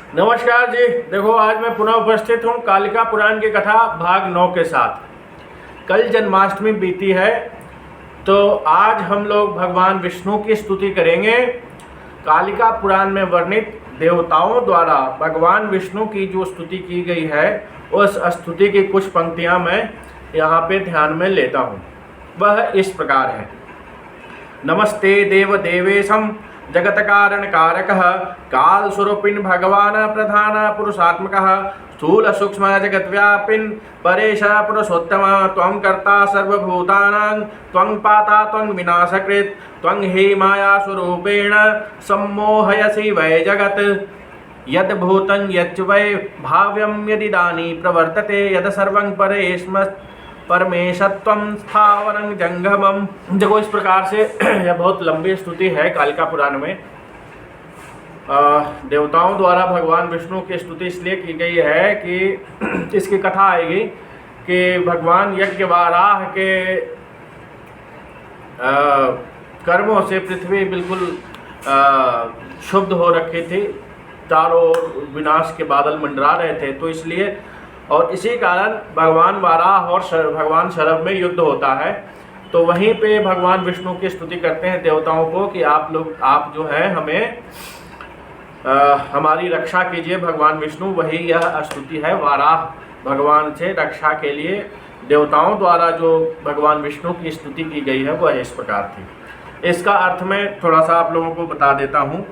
नमस्कार जी। देखो, आज मैं पुनः उपस्थित हूँ कालिका पुराण की कथा भाग 9 के साथ। कल जन्माष्टमी बीती है, तो आज हम लोग भगवान विष्णु की स्तुति करेंगे। कालिका पुराण में वर्णित देवताओं द्वारा भगवान विष्णु की जो स्तुति की गई है, उस स्तुति की कुछ पंक्तियाँ मैं यहाँ पे ध्यान में लेता हूँ। वह इस प्रकार है। नमस्ते देव देवेशम जगत कारण कारक काल स्वरूपिन भगवान प्रधान पुरुषात्मक स्थूल सूक्ष्म जगत व्यापिन परेश पुरुषोत्तम त्वं कर्ता सर्वभूतानां त्वं पाता त्वं विनाशकृत त्वं हि माया स्वरूपेण सम्मोहयसि वै जगत यद भूतं यच्च वै भाव्यं यदिदानी प्रवर्तते यद सर्वं परमेशत्वं स्थावरं जंगमम। देखो, इस प्रकार से यह बहुत लंबी स्तुति है कालिका पुराण में। देवताओं द्वारा भगवान विष्णु की स्तुति इसलिए की गई है कि इसकी कथा आएगी कि भगवान यज्ञ वाराह के कर्मों से पृथ्वी बिल्कुल शुद्ध हो रखी थी, चारों ओर विनाश के बादल मंडरा रहे थे। तो इसलिए और इसी कारण भगवान वाराह और भगवान शरभ में युद्ध होता है। तो वहीं पे भगवान विष्णु की स्तुति करते हैं देवताओं को कि आप जो है हमें हमारी रक्षा कीजिए। भगवान विष्णु, वही यह स्तुति है। वाराह भगवान से रक्षा के लिए देवताओं द्वारा जो भगवान विष्णु की स्तुति की गई है वह इस प्रकार थी। इसका अर्थ मैं थोड़ा सा आप लोगों को बता देता हूँ।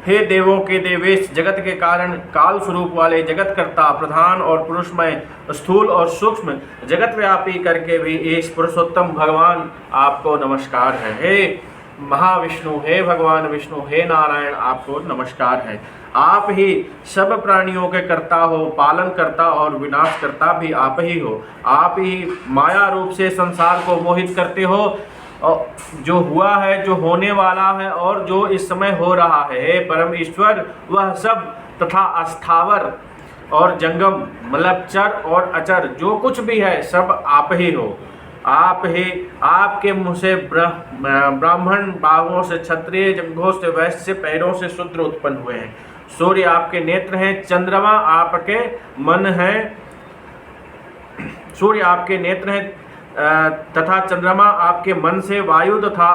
हे देवों के देवेश, जगत के कारण काल स्वरूप वाले जगत कर्ता प्रधान और पुरुषमय स्थूल और सूक्ष्म जगत व्यापी करके भी इस पुरुषोत्तम भगवान आपको नमस्कार है। हे महाविष्णु, हे भगवान विष्णु, हे नारायण, आपको नमस्कार है। आप ही सब प्राणियों के कर्ता हो, पालन करता और विनाश करता भी आप ही हो। आप ही माया रूप से संसार को मोहित करते हो, और जो हुआ है, जो होने वाला है और जो इस समय हो रहा है। हे परम ईश्वर, वह सब तथा अस्थावर और जंगम मतलब चर और अचर जो कुछ भी है सब आप ही हो। आप ही, आपके मुँह से ब्राह्मण, बाहुओं से क्षत्रिय, जंघों से वैश्य, पैरों से शूद्र उत्पन्न हुए हैं। सूर्य आपके नेत्र हैं, चंद्रमा आपके मन हैं, सूर्य आपके नेत्र हैं तथा चंद्रमा आपके मन से, वायु तथा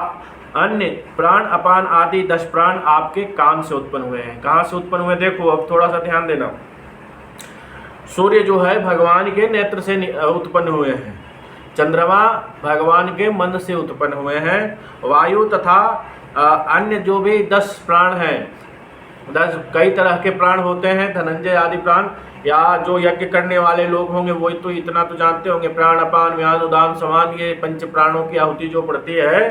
अन्य प्राण अपान आदि 10 प्राण आपके कान से उत्पन्न हुए हैं। कहाँ से उत्पन्न हुए? देखो, अब थोड़ा सा ध्यान देना। सूर्य जो है भगवान के नेत्र से उत्पन्न हुए हैं, चंद्रमा भगवान के मन से उत्पन्न हुए हैं, वायु तथा अन्य जो भी 10 प्राण हैं, 10 कई तरह के प्राण होते हैं, धनंजय आदि प्राण, या जो यज्ञ करने वाले लोग होंगे वो तो इतना तो जानते होंगे, प्राण अपान व्यान उदान समान, ये पंच प्राणों की आहुति जो पड़ती है।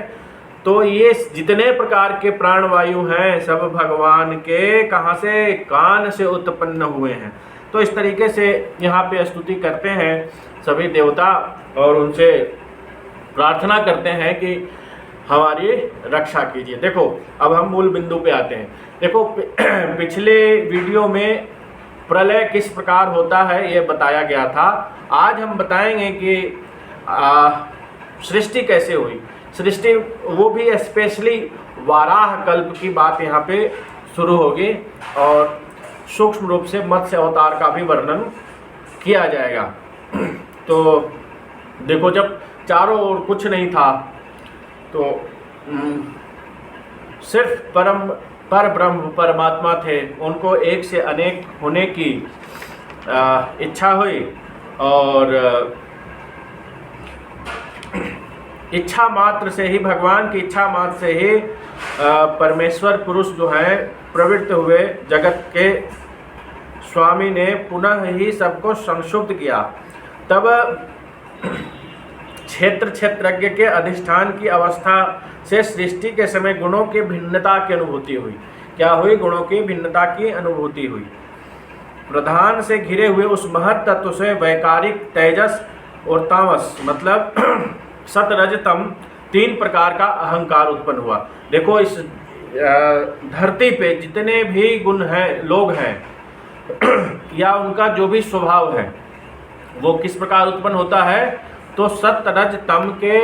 तो ये जितने प्रकार के प्राण वायु हैं सब भगवान के कहाँ से? कान से उत्पन्न हुए हैं। तो इस तरीके से यहाँ पे स्तुति करते हैं सभी देवता और उनसे प्रार्थना करते हैं कि हमारी रक्षा कीजिए। देखो, अब हम मूल बिंदु पे आते हैं। देखो, पिछले वीडियो में प्रलय किस प्रकार होता है ये बताया गया था। आज हम बताएंगे कि सृष्टि कैसे हुई। सृष्टि वो भी स्पेशली वाराह कल्प की बात यहाँ पे शुरू होगी और सूक्ष्म रूप से मत्स्य अवतार का भी वर्णन किया जाएगा। तो देखो, जब चारों ओर कुछ नहीं था तो सिर्फ पर ब्रह्म परमात्मा थे, उनको एक से अनेक होने की इच्छा हुई और इच्छा मात्र से ही, भगवान की इच्छा मात्र से ही परमेश्वर पुरुष जो है प्रवृत्त हुए। जगत के स्वामी ने पुनः ही सबको संक्षुब्ध किया। तब क्षेत्रज्ञ के अधिष्ठान की अवस्था से सृष्टि के समय गुणों की भिन्नता की अनुभूति हुई। क्या हुई? गुणों की भिन्नता की अनुभूति हुई। प्रधान से घिरे हुए उस महत् तत्व से वैकारिक तेजस और तामस मतलब सत रज तम 3 प्रकार का अहंकार उत्पन्न हुआ। देखो, इस धरती पे जितने भी गुण हैं, लोग हैं या उनका जो भी स्वभाव है वो किस प्रकार उत्पन्न होता है? तो सत रज तम के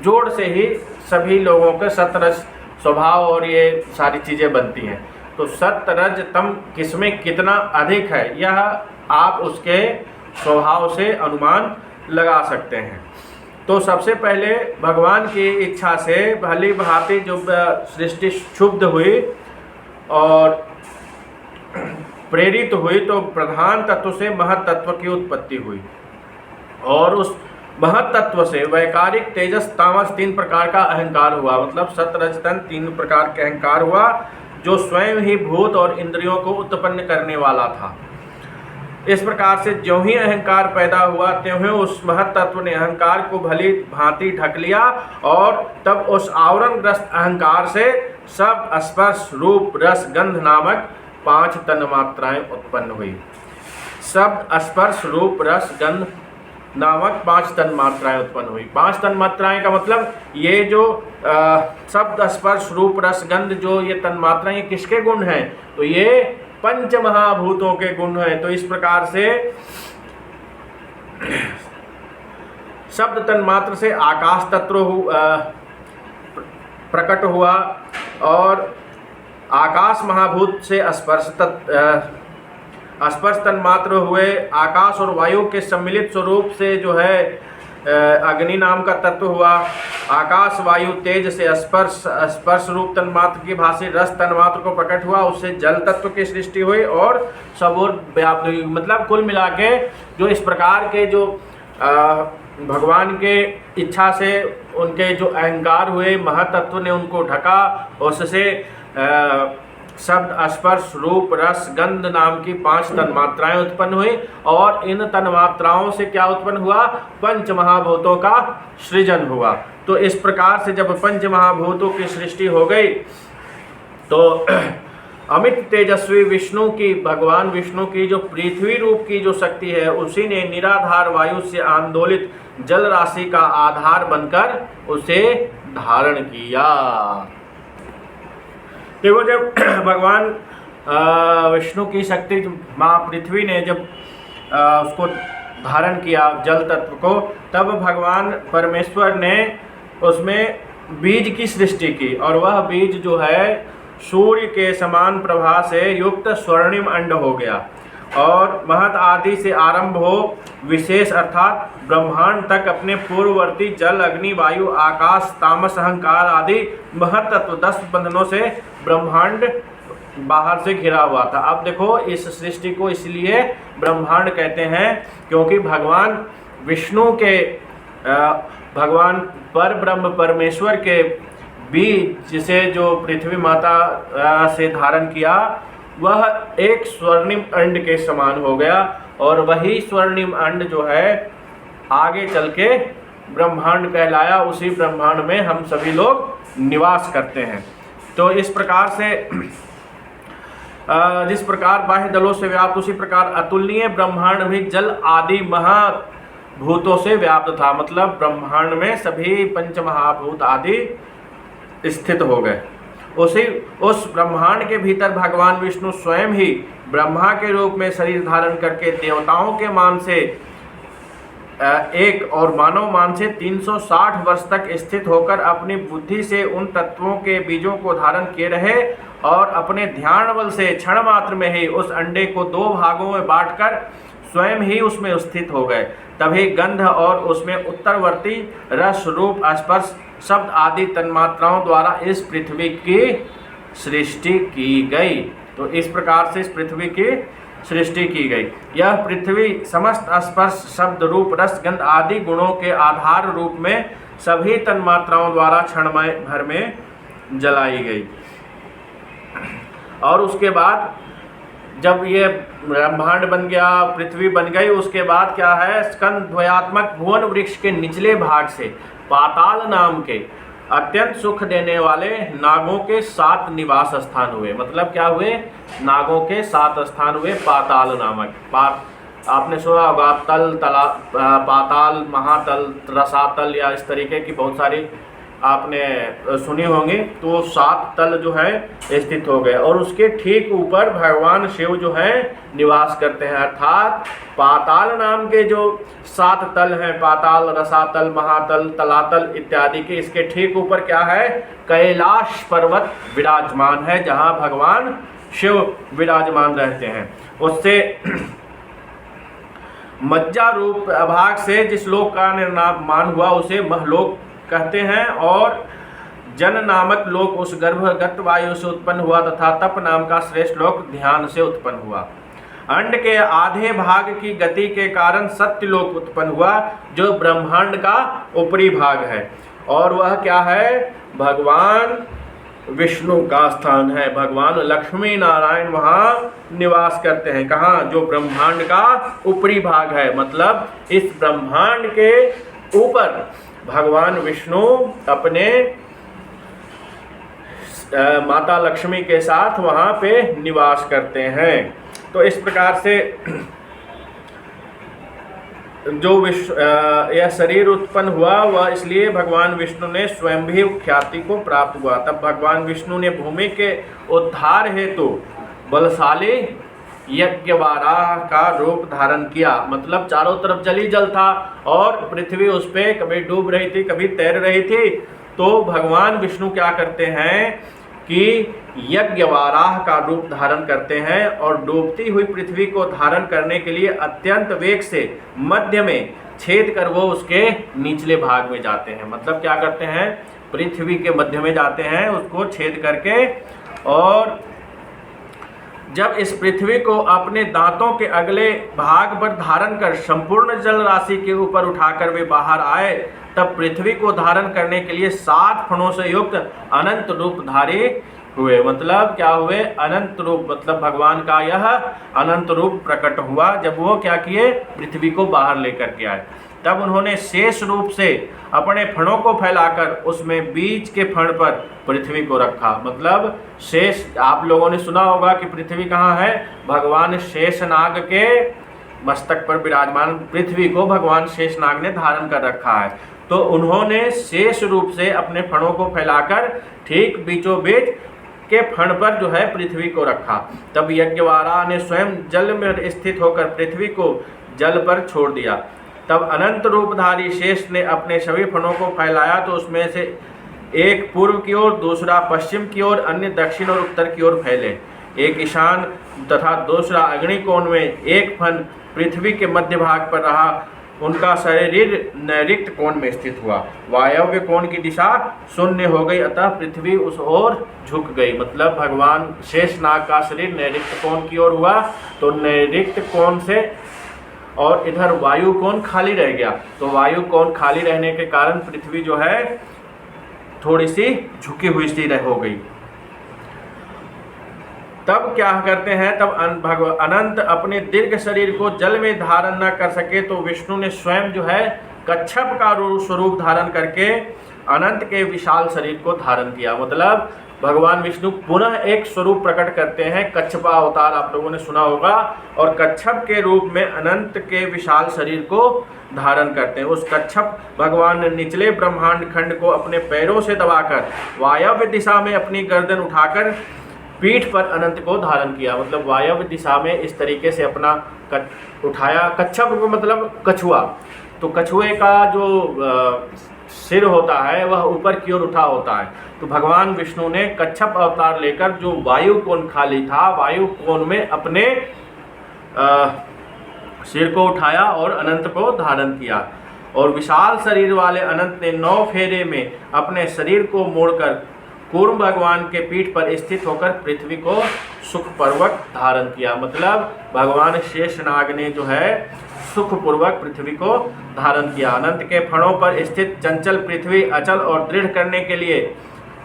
जोड़ से ही सभी लोगों के सतरज स्वभाव और ये सारी चीज़ें बनती हैं। तो सतरज तम किसमें कितना अधिक है यह आप उसके स्वभाव से अनुमान लगा सकते हैं। तो सबसे पहले भगवान की इच्छा से भली भांति जो सृष्टि क्षुब्ध हुई और प्रेरित हुई तो प्रधान तत्व से महत तत्व की उत्पत्ति हुई और उस महत तत्व से वैकारिक तेजस तामस 3 प्रकार का अहंकार हुआ। मतलब सत रज तन 3 प्रकार के अहंकार हुआ जो स्वयं ही भूत और इंद्रियों को उत्पन्न करने वाला था। इस प्रकार से ज्यों ही अहंकार पैदा हुआ त्यों ही उस महत तत्व ने अहंकार को भली भांति ढक लिया और तब उस आवरणग्रस्त अहंकार से सब स्पर्श रूप रस गंध नामक 5 तन्मात्राएं उत्पन्न हुई। शब्द स्पर्श रूप रस गंध नामक 5 तन्मात्राएं उत्पन्न हुई। 5 तन्मात्राएं का मतलब ये जो शब्द स्पर्श रूप रस गंध जो ये तन्मात्राएं ये किसके गुण हैं? तो ये पंच महाभूतों के गुण हैं। तो इस प्रकार से शब्द तन्मात्र से आकाश तत्व प्रकट हुआ और आकाश महाभूत से स्पर्श तन्मात्र हुए। आकाश और वायु के सम्मिलित स्वरूप से जो है अग्नि नाम का तत्व हुआ। आकाश वायु तेज से स्पर्श रूप तन्मात्र की भांति रस तन्मात्र को प्रकट हुआ, उससे जल तत्व की सृष्टि हुई और सब और व्याप्त हुई। मतलब कुल मिला के जो इस प्रकार के जो भगवान के इच्छा से उनके जो अहंकार हुए महतत्व ने उनको ढका, उससे शब्द स्पर्श रूप रस गंध नाम की 5 तन्मात्राएं उत्पन्न हुई और इन तन्मात्राओं से क्या उत्पन्न हुआ? पंच महाभूतों का सृजन हुआ। तो इस प्रकार से जब पंच महाभूतों की सृष्टि हो गई तो अमित तेजस्वी विष्णु की भगवान विष्णु की जो पृथ्वी रूप की जो शक्ति है उसी ने निराधार वायु से आंदोलित जल राशि का आधार बनकर उसे धारण किया। देखो जब भगवान विष्णु की शक्ति माँ पृथ्वी ने जब उसको धारण किया जल तत्व को, तब भगवान परमेश्वर ने उसमें बीज की सृष्टि की और वह बीज जो है सूर्य के समान प्रभा से युक्त स्वर्णिम अंड हो गया और महत आदि से आरंभ हो विशेष अर्थात ब्रह्मांड तक अपने पूर्ववर्ती जल अग्नि वायु आकाश तामस अहंकार आदि महत तत्व 10 बंधनों से ब्रह्मांड बाहर से घिरा हुआ था। अब देखो इस सृष्टि को इसलिए ब्रह्मांड कहते हैं क्योंकि भगवान विष्णु के भगवान पर ब्रह्म परमेश्वर के बीज जिसे जो पृथ्वी माता से धारण किया वह एक स्वर्णिम अंड के समान हो गया और वही स्वर्णिम अंड जो है आगे चल के ब्रह्मांड कहलाया। उसी ब्रह्मांड में हम सभी लोग निवास करते हैं। तो इस प्रकार से जिस प्रकार बाह्य दलों से व्याप्त उसी प्रकार अतुलनीय ब्रह्मांड भी जल आदि महाभूतों से व्याप्त था। मतलब ब्रह्मांड में सभी पंच महाभूत आदि स्थित हो गए। उस ब्रह्मांड के भीतर भगवान विष्णु स्वयं ही ब्रह्मा के रूप में शरीर धारण करके देवताओं के मान से एक और मानव मान से 360 वर्ष तक स्थित होकर अपनी बुद्धि से उन तत्वों के बीजों को धारण किए रहे और अपने ध्यान बल से क्षण मात्र में ही उस अंडे को 2 भागों में बांटकर स्वयं ही उसमें स्थित हो गए। तभी गंध और उसमें उत्तरवर्ती रस रूप स्पर्श शब्द आदि तन्मात्राओं द्वारा इस पृथ्वी की सृष्टि की गई। तो इस प्रकार से इस पृथ्वी की सृष्टि की गई। यह पृथ्वी समस्त स्पर्श शब्द रूप रस गंध आदि गुणों के आधार रूप में सभी तन्मात्राओं द्वारा क्षणमय भर में जलाई गई। और उसके बाद जब ये ब्रह्मांड बन गया पृथ्वी बन गई उसके बाद क्या है स्कंद द्वयात्मक भुवन वृक्ष के निचले भाग से पाताल नाम के अत्यंत सुख देने वाले नागों के 7 निवास स्थान हुए। मतलब क्या हुए? नागों के 7 स्थान हुए पाताल नामक। आपने सुना होगा तल तला पाताल महातल रसातल या इस तरीके की बहुत सारी आपने सुनी होंगी, तो 7 तल जो है स्थित हो गए और उसके ठीक ऊपर भगवान शिव जो है निवास करते हैं। अर्थात पाताल नाम के जो 7 तल हैं, पाताल, रसातल, महातल, तलातल इत्यादि के, इसके ठीक ऊपर क्या है, कैलाश पर्वत विराजमान है जहाँ भगवान शिव विराजमान रहते हैं। उससे मज्जा रूप अभाग से जिस लोक का निर्माण हुआ उसे महलोक कहते हैं, और जन नामक लोक उस गर्भगत वायु से उत्पन्न हुआ तथा तप नाम का श्रेष्ठ लोक ध्यान से उत्पन्न हुआ। अंड के आधे भाग की गति के कारण सत्यलोक उत्पन्न हुआ जो ब्रह्मांड का ऊपरी भाग है, और वह क्या है, भगवान विष्णु का स्थान है। भगवान लक्ष्मी नारायण वहाँ निवास करते हैं। कहाँ, जो ब्रह्मांड का ऊपरी भाग है, मतलब इस ब्रह्मांड के ऊपर भगवान विष्णु अपने माता लक्ष्मी के साथ वहाँ पे निवास करते हैं। तो इस प्रकार से जो यह शरीर उत्पन्न हुआ वह इसलिए भगवान विष्णु ने स्वयं भी ख्याति को प्राप्त हुआ। तब भगवान विष्णु ने भूमि के उद्धार हेतु बलशाली यज्ञवाराह का रूप धारण किया। मतलब चारों तरफ जल ही जल था और पृथ्वी उस पर कभी डूब रही थी, कभी तैर रही थी। तो भगवान विष्णु क्या करते हैं कि यज्ञवाराह का रूप धारण करते हैं और डूबती हुई पृथ्वी को धारण करने के लिए अत्यंत वेग से मध्य में छेद कर वो उसके निचले भाग में जाते हैं। मतलब क्या करते हैं, पृथ्वी के मध्य में जाते हैं, उसको छेद करके, और जब इस पृथ्वी को अपने दांतों के अगले भाग पर धारण कर संपूर्ण जल राशि के ऊपर उठाकर वे बाहर आए, तब पृथ्वी को धारण करने के लिए 7 फणों से युक्त अनंत रूपधारी हुए। मतलब क्या हुए, अनंत रूप, मतलब भगवान का यह अनंत रूप प्रकट हुआ जब वो क्या किए, पृथ्वी को बाहर लेकर के आए। तब उन्होंने शेष रूप से अपने फणों को फैलाकर उसमें बीच के फण पर पृथ्वी को रखा। मतलब शेष, आप लोगों ने सुना होगा कि पृथ्वी कहाँ है, भगवान शेषनाग के मस्तक पर विराजमान पृथ्वी को भगवान शेषनाग ने धारण कर रखा है। तो उन्होंने शेष रूप से अपने फणों को फैलाकर ठीक बीचों बीच के फण पर जो है पृथ्वी को रखा। तब यज्ञवारा ने स्वयं जल में स्थित होकर पृथ्वी को जल पर छोड़ दिया। तब अनंत रूपधारी शेष ने अपने सभी फणों को फैलाया, तो उसमें से एक पूर्व की ओर, दूसरा पश्चिम की ओर, अन्य दक्षिण और उत्तर की ओर फैले। एक ईशान तथा दूसरा अग्नि कोण में, एक फन पृथ्वी के मध्य भाग पर रहा। उनका शरीर नैऋत्य कोण में स्थित हुआ। वायव्य कोण की दिशा शून्य हो गई, अतः पृथ्वी उस ओर झुक गई। मतलब भगवान शेषनाग का शरीर नैऋत्य कोण की ओर हुआ, तो नैऋत्य कोण से, और इधर वायु कोण खाली रह गया। तो वायु कोण खाली रहने के कारण पृथ्वी जो है थोड़ी सी झुकी हुई सी हो गई। तब क्या करते हैं, तब अनंत अपने दीर्घ शरीर को जल में धारण न कर सके, तो विष्णु ने स्वयं जो है कच्छप का स्वरूप धारण करके अनंत के विशाल शरीर को धारण किया। मतलब भगवान विष्णु पुनः एक स्वरूप प्रकट करते हैं, कच्छपा अवतार आप लोगों ने सुना होगा, और कच्छप के रूप में अनंत के विशाल शरीर को धारण करते हैं। उस कच्छप भगवान ने निचले ब्रह्मांड खंड को अपने पैरों से दबाकर वायव्य दिशा में अपनी गर्दन उठाकर पीठ पर अनंत को धारण किया। मतलब वायव्य दिशा में इस तरीके से अपना उठाया। कच्छप को मतलब कछुआ, तो कछुए का जो सिर होता है वह ऊपर की ओर उठा होता है। तो भगवान विष्णु ने कच्छप अवतार लेकर जो वायु कोण खाली था, वायु कोण में अपने सिर को उठाया और अनंत को धारण किया। और विशाल शरीर वाले अनंत ने 9 फेरे में अपने शरीर को मोड़कर कूर्म भगवान के पीठ पर स्थित होकर पृथ्वी को सुखपूर्वक धारण किया। मतलब भगवान शेषनाग ने जो है सुखपूर्वक पृथ्वी को धारण किया। अनंत के फणों पर स्थित चंचल पृथ्वी अचल और दृढ़ करने के लिए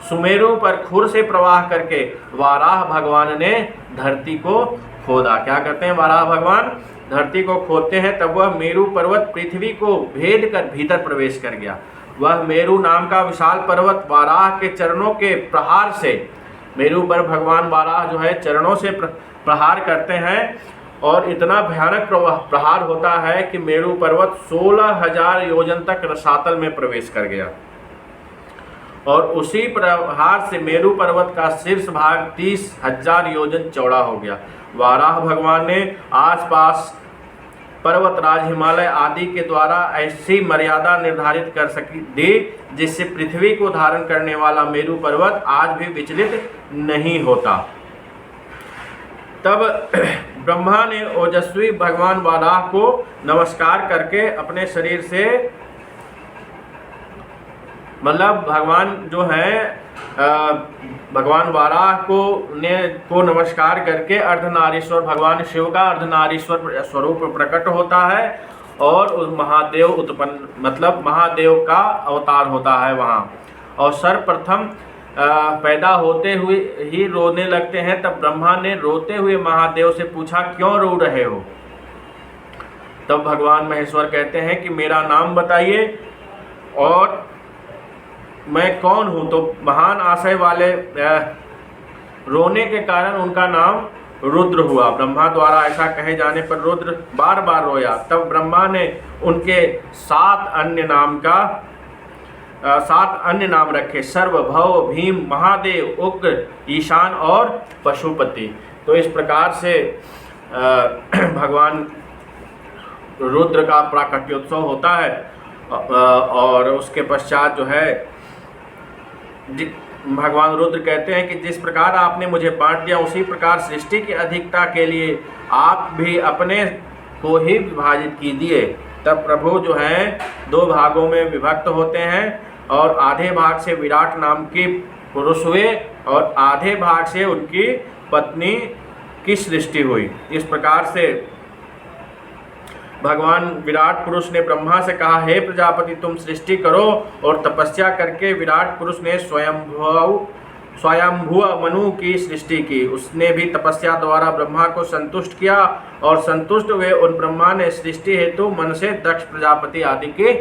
सुमेरु पर खुर से प्रवाह करके वाराह भगवान ने धरती को खोदा। क्या करते हैं, वाराह भगवान धरती को खोदते हैं, तब वह मेरु पर्वत पृथ्वी को भेद कर भीतर प्रवेश कर गया। वह मेरु नाम का विशाल पर्वत वाराह के चरणों के प्रहार से, मेरु पर भगवान वाराह जो है चरणों से प्रहार करते हैं, और इतना भयानक प्रहार होता है कि मेरु पर्वत 16,000 योजन तक रसातल में प्रवेश कर गया। और उसी प्रहार से मेरु पर्वत का शीर्ष भाग 30,000 योजन चौड़ा हो गया। वाराह भगवान ने आसपास पर्वतराज हिमालय आदि के द्वारा ऐसी मर्यादा निर्धारित कर सकी दी जिससे पृथ्वी को धारण करने वाला मेरु पर्वत आज भी विचलित नहीं होता। तब ब्रह्मा ने ओजस्वी भगवान वाराह को नमस्कार करके अपने शरीर से, मतलब भगवान जो है भगवान वाराह को नमस्कार करके अर्धनारीश्वर भगवान शिव का अर्धनारीश्वर स्वरूप प्रकट होता है और उस महादेव उत्पन्न, मतलब महादेव का अवतार होता है वहाँ। और सर्वप्रथम पैदा होते हुए ही रोने लगते हैं। तब ब्रह्मा ने रोते हुए महादेव से पूछा, क्यों रो रहे हो? तब भगवान महेश्वर कहते हैं कि मेरा नाम बताइए और मैं कौन हूँ। तो महान आशय वाले रोने के कारण उनका नाम रुद्र हुआ। ब्रह्मा द्वारा ऐसा कहे जाने पर रुद्र बार बार रोया। तब ब्रह्मा ने उनके 7 अन्य नाम रखे, सर्व, भव, भीम, महादेव, उग्र, ईशान और पशुपति। तो इस प्रकार से भगवान रुद्र का प्राकट्योत्सव होता है। और उसके पश्चात जो है भगवान रुद्र कहते हैं कि जिस प्रकार आपने मुझे बांट दिया उसी प्रकार सृष्टि की अधिकता के लिए आप भी अपने को ही विभाजित कीजिए। तब प्रभु जो हैं 2 भागों में विभक्त होते हैं और आधे भाग से विराट नाम की पुरुष हुए और आधे भाग से उनकी पत्नी की सृष्टि हुई। इस प्रकार से भगवान विराट पुरुष ने ब्रह्मा से कहा, हे प्रजापति तुम सृष्टि करो। और तपस्या करके विराट पुरुष ने स्वयंभू मनु की सृष्टि की। उसने भी तपस्या द्वारा ब्रह्मा को संतुष्ट किया और संतुष्ट हुए उन ब्रह्मा ने सृष्टि हेतु मन से दक्ष प्रजापति आदि की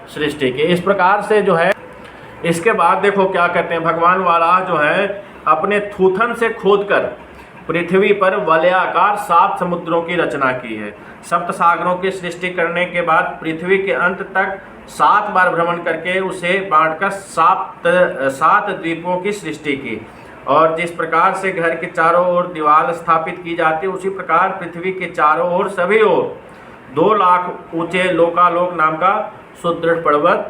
सृष्टि की। इस प्रकार से जो है इसके बाद देखो क्या कहते हैं, भगवान वाराह जो है अपने थूथन से खोदकर पृथ्वी पर वलयाकार 7 समुद्रों की रचना की है। 7 सागरों की सृष्टि करने के बाद पृथ्वी के अंत तक 7 बार भ्रमण करके उसे बांटकर 7 द्वीपों की सृष्टि की। और जिस प्रकार से घर के चारों ओर दीवार स्थापित की जाती है उसी प्रकार पृथ्वी के चारों ओर सभी ओर 2 लाख ऊंचे लोकालोक नाम का सुदृढ़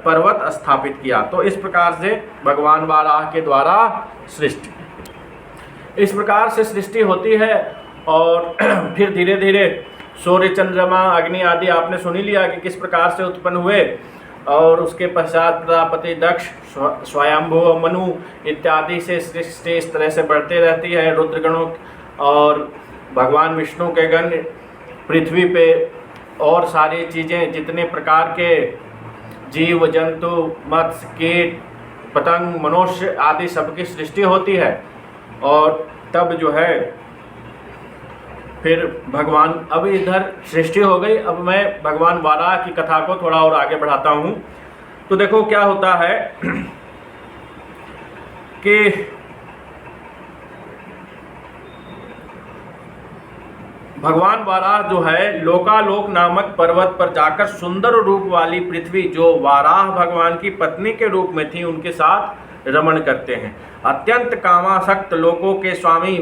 पर्वत स्थापित किया। तो इस प्रकार से भगवान वाराह के द्वारा सृष्टि, इस प्रकार से सृष्टि होती है। और फिर धीरे धीरे सूर्य, चंद्रमा, अग्नि आदि आपने सुन ही लिया कि किस प्रकार से उत्पन्न हुए। और उसके पश्चात प्रजापति दक्ष, स्वयंभू, मनु इत्यादि से सृष्टि इस तरह से बढ़ती रहती है। रुद्रगणों और भगवान विष्णु के गण पृथ्वी पे और सारी चीज़ें, जितने प्रकार के जीव जंतु, मत्स्य, कीट, पतंग, मनुष्य आदि सबकी सृष्टि होती है। और तब जो है फिर भगवान, अब इधर सृष्टि हो गई। अब मैं भगवान वाराह की कथा को थोड़ा और आगे बढ़ाता हूँ। तो देखो क्या होता है कि भगवान वाराह जो है लोकालोक नामक पर्वत पर जाकर सुंदर रूप वाली पृथ्वी जो वाराह भगवान की पत्नी के रूप में थी उनके साथ रमण करते हैं। अत्यंत कामासक्त लोकों के स्वामी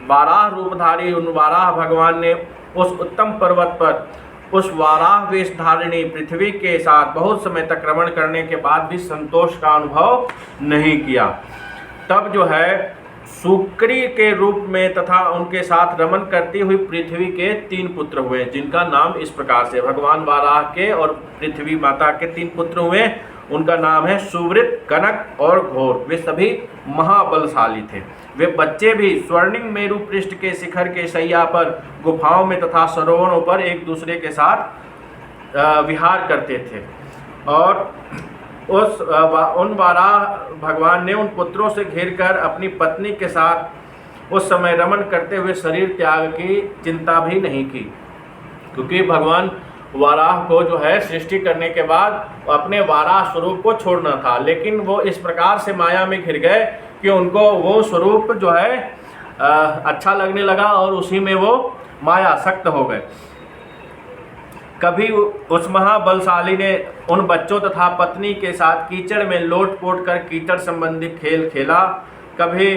वाराह रूपधारी उन वाराह भगवान ने उस उत्तम पर्वत पर उस वाराह वेश धारिणी पृथ्वी के साथ बहुत समय तक रमण करने के बाद भी संतोष का अनुभव नहीं किया। तब जो है सुक्री के रूप में तथा उनके साथ रमन करती हुई पृथ्वी के 3 पुत्र हुए, जिनका नाम इस प्रकार से, भगवान वाराह के और पृथ्वी माता के 3 पुत्र हुए। उनका नाम है सुवृत, कनक और घोर। वे सभी महाबलशाली थे। वे बच्चे भी स्वर्णिम मेरु पृष्ठ के शिखर के शैया पर, गुफाओं में तथा सरोवरों पर एक दूसरे के साथ विहार करते थे। और उन वाराह भगवान ने उन पुत्रों से घिरकर अपनी पत्नी के साथ उस समय रमन करते हुए शरीर त्याग की चिंता भी नहीं की, क्योंकि भगवान वाराह को जो है सृष्टि करने के बाद अपने वाराह स्वरूप को छोड़ना था। लेकिन वो इस प्रकार से माया में घिर गए कि उनको वो स्वरूप जो है अच्छा लगने लगा और उसी में वो माया सक्त हो गए। कभी उस महाबलशाली ने उन बच्चों तथा पत्नी के साथ कीचड़ में लोट-पोट कर कीचड़ संबंधी खेल खेला। कभी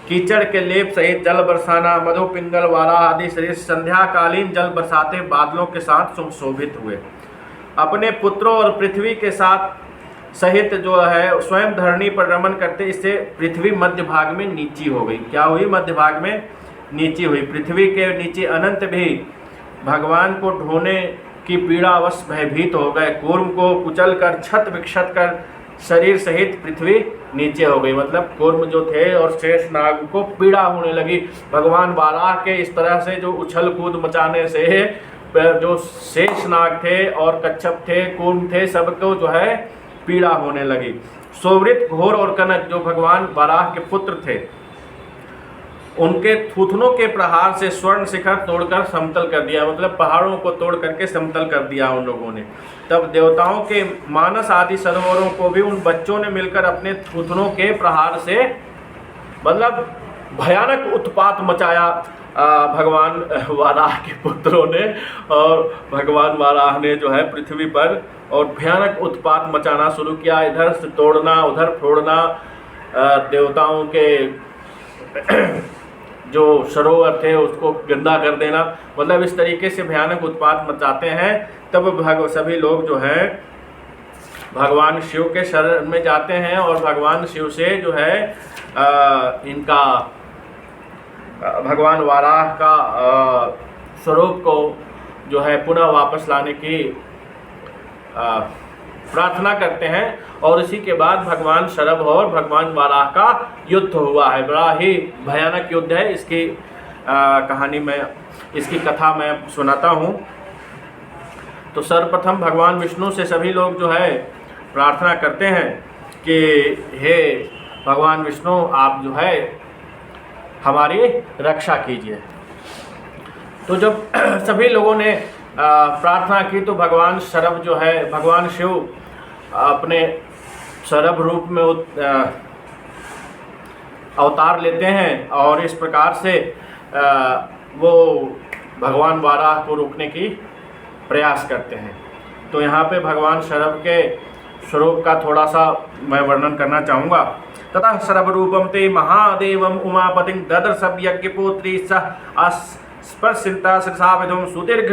कीचड़ के लेप सहित जल बरसाना, मधु पिंगल वाला आदि शरीर संध्याकालीन जल बरसाते बादलों के साथ सुशोभित हुए। अपने पुत्रों और पृथ्वी के साथ सहित जो है स्वयं धरणी पर रमन करते, इससे पृथ्वी मध्य भाग में नीची हो गई। क्या हुई? मध्य भाग में नीची हुई। पृथ्वी के नीचे अनंत भी भगवान को ढोने की पीड़ावश भयभीत हो गए। कूर्म को कुचल कर छत विक्षत कर शरीर सहित पृथ्वी नीचे हो गई। मतलब कूर्म जो थे और शेष नाग को पीड़ा होने लगी। भगवान वाराह के इस तरह से जो उछल कूद मचाने से जो शेष नाग थे और कच्छप थे, कूर्म थे, सबको जो है पीड़ा होने लगी। सोवृत, घोर और कनक जो भगवान वाराह के पुत्र थे, उनके थूथनों के प्रहार से स्वर्ण शिखर तोड़कर समतल कर दिया। मतलब पहाड़ों को तोड़ करके समतल कर दिया उन लोगों ने। तब देवताओं के मानस आदि सरोवरों को भी उन बच्चों ने मिलकर अपने थूथनों के प्रहार से मतलब भयानक उत्पात मचाया भगवान वाराह के पुत्रों ने। और भगवान वाराह ने जो है पृथ्वी पर और भयानक उत्पात मचाना शुरू किया। इधर से तोड़ना, उधर फोड़ना, देवताओं के जो सरोवर थे उसको गंदा कर देना। मतलब इस तरीके से भयानक उत्पात मचाते हैं। तब सभी लोग जो हैं भगवान शिव के शरण में जाते हैं और भगवान शिव से जो है इनका भगवान वाराह का स्वरूप को जो है पुनः वापस लाने की प्रार्थना करते हैं। और इसी के बाद भगवान शरभ और भगवान वाराह का युद्ध हुआ है। बड़ा ही भयानक युद्ध है। इसकी कहानी में, इसकी कथा मैं सुनाता हूँ। तो सर्वप्रथम भगवान विष्णु से सभी लोग जो है प्रार्थना करते हैं कि हे भगवान विष्णु, आप जो है हमारी रक्षा कीजिए। तो जब सभी लोगों ने प्रार्थना की तो भगवान शरभ जो है, भगवान शिव अपने शरभ रूप में अवतार लेते हैं और इस प्रकार से वो भगवान वाराह को रोकने की प्रयास करते हैं। तो यहाँ पे भगवान शरभ के स्वरूप का थोड़ा सा मैं वर्णन करना चाहूँगा। ततः शरभ रूपम ते महादेवम उमापतिं ददर्श यज्ञपुत्री सह स्पर्शिता शिरसाविधुं सुदीर्घ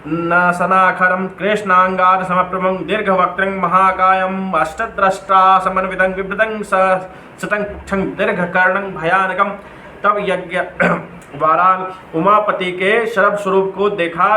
नसनाखरं कृष्णांगाद समप्रभं दीर्घवक्त्रं महाकायं अष्टद्रष्टा समन्वितं विवृतं शतं दीर्घकर्णं भयानकं। तब यज्ञ वाराह उमापति के शरभ स्वरूप को देखा,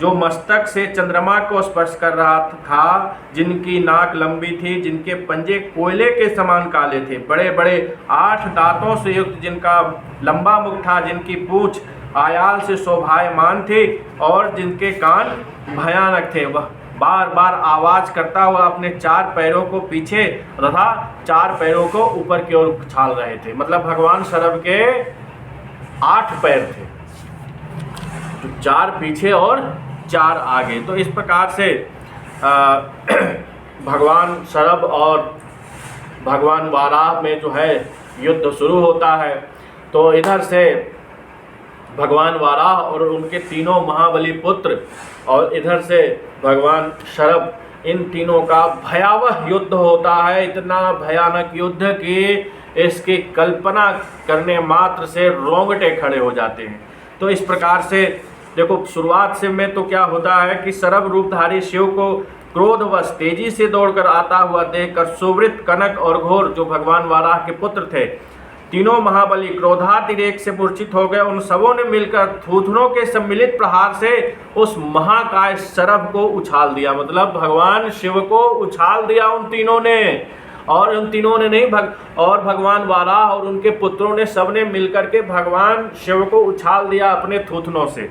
जो मस्तक से चंद्रमा को स्पर्श कर रहा था, जिनकी नाक लंबी थी, जिनके पंजे कोयले के समान काले थे, बड़े बड़े 8 दांतों से युक्त जिनका लंबा मुख था, जिनकी पूंछ आयाल से शोभायमान थी और जिनके कान भयानक थे। वह बार बार आवाज करता हुआ अपने 4 पैरों को पीछे तथा 4 पैरों को ऊपर की ओर उछाल रहे थे। मतलब भगवान शरभ के 8 पैर थे, तो 4 पीछे और 4 आगे। तो इस प्रकार से भगवान शरभ और भगवान वाराह में जो है युद्ध शुरू होता है। तो इधर से भगवान वाराह और उनके तीनों महाबली पुत्र और इधर से भगवान शरभ, इन तीनों का भयावह युद्ध होता है। इतना भयानक युद्ध कि इसकी कल्पना करने मात्र से रोंगटे खड़े हो जाते हैं। तो इस प्रकार से देखो, शुरुआत से में तो क्या होता है कि शरभ रूपधारी शिव को क्रोधवश तेजी से दौड़कर आता हुआ देखकर सुवृत, कनक और घोर जो भगवान वाराह के पुत्र थे, तीनों महाबली क्रोधातिरेक से मूर्छित हो गए। उन सबों ने मिलकर थूथनों के सम्मिलित प्रहार से उस महाकाय शरभ को उछाल दिया। मतलब भगवान शिव को उछाल दिया उन तीनों ने। और उन तीनों ने नहीं, और भगवान वाराह और उनके पुत्रों ने सबने मिलकर के भगवान शिव को उछाल दिया अपने थूथनों से।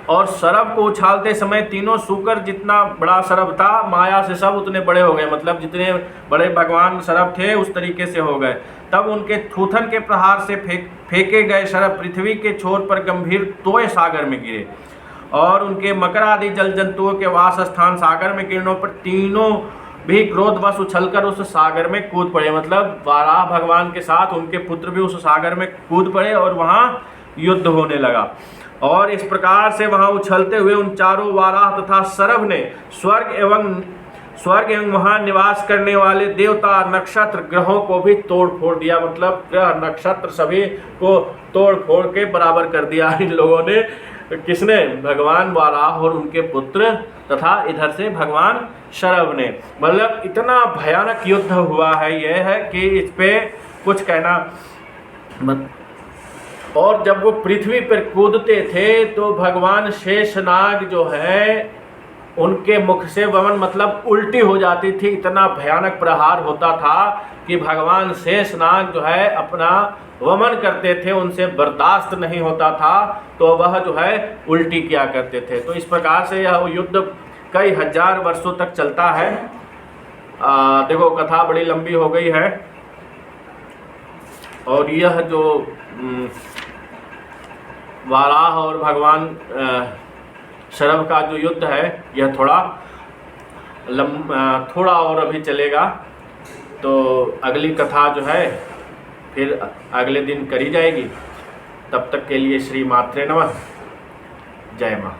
और शरभ को उछालते समय तीनों सूकर, जितना बड़ा शरभ था, माया से सब उतने बड़े हो गए। मतलब जितने बड़े भगवान शरभ थे उस तरीके से हो गए। तब उनके थूथन के प्रहार से फेंके गए शरभ पृथ्वी के छोर पर गंभीर तोय सागर में गिरे और उनके मकर आदि जल जंतुओं के वास स्थान सागर में गिरने पर तीनों भी क्रोधवश उछलकर उस सागर में कूद पड़े। मतलब वाराह भगवान के साथ उनके पुत्र भी उस सागर में कूद पड़े और वहाँ युद्ध होने लगा। और इस प्रकार से वहां उछलते हुए उन चारों वाराह तथा सरभ ने स्वर्ग एवं वहां निवास करने वाले देवता, नक्षत्र, ग्रहों को भी तोड़ फोड़ दिया। मतलब ग्रह, नक्षत्र सभी को तोड़ फोड़ के बराबर कर दिया इन लोगों ने। किसने? भगवान वाराह और उनके पुत्र तथा इधर से भगवान शरभ ने। मतलब इतना भयानक युद्ध हुआ है, यह है कि इस पे कुछ कहना मत। और जब वो पृथ्वी पर कूदते थे तो भगवान शेषनाग जो है उनके मुख से वमन मतलब उल्टी हो जाती थी। इतना भयानक प्रहार होता था कि भगवान शेषनाग जो है अपना वमन करते थे, उनसे बर्दाश्त नहीं होता था, तो वह जो है उल्टी किया करते थे। तो इस प्रकार से यह युद्ध कई हजार वर्षों तक चलता है। देखो कथा बड़ी लंबी हो गई है, और यह जो वाराह और भगवान शरभ का जो युद्ध है यह थोड़ा और अभी चलेगा। तो अगली कथा जो है फिर अगले दिन करी जाएगी। तब तक के लिए श्री मात्रे नमः। जय माँ।